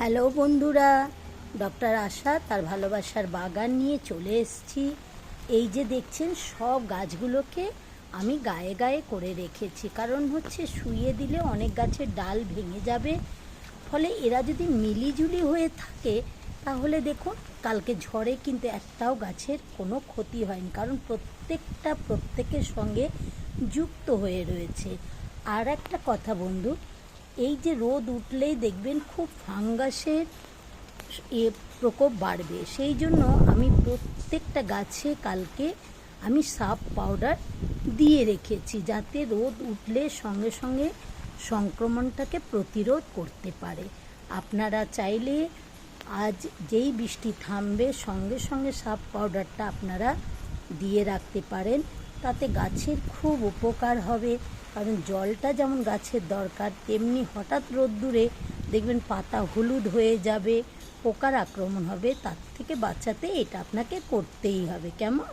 Hello বন্ধুরা, doctor আশা তার ভালোবাসার বাগান নিয়ে চলে এসেছি। এই যে দেখছেন সব গাছগুলোকে আমি গায়ে গায়ে করে রেখেছি, কারণ হচ্ছে শুইয়ে দিলে অনেক গাছের ডাল ভেঙে যাবে। ফলে এরা যদি মিলিজুলি হয়ে থাকে তাহলে দেখুন কালকে ঝড়ে কিন্তু একটাও গাছের কোনো ক্ষতি হয়নি, কারণ প্রত্যেকটা প্রত্যেকের সঙ্গে যুক্ত হয়ে রয়েছে। আর একটা কথা বন্ধু, এই যে রোদ উঠলেই দেখবেন খুব ফাঙ্গাসের প্রকোপ বাড়বে, সেই জন্য আমি প্রত্যেকটা গাছে কালকে আমি সাপ পাউডার দিয়ে রেখেছি, যাতে রোদ উঠলে সঙ্গে সঙ্গে সংক্রমণটাকে প্রতিরোধ করতে পারে। আপনারা চাইলে আজ যেই বৃষ্টি থামবে সঙ্গে সঙ্গে সাপ পাউডারটা আপনারা দিয়ে রাখতে পারেন, তাতে গাছের খুব উপকার হবে। কারণ জলটা যেমন গাছের দরকার, তেমনি হঠাৎ রোদ্দুরে দেখবেন পাতা হলুদ হয়ে যাবে, পোকার আক্রমণ হবে, তার থেকে বাঁচাতে এটা আপনাকে করতেই হবে। কেমন?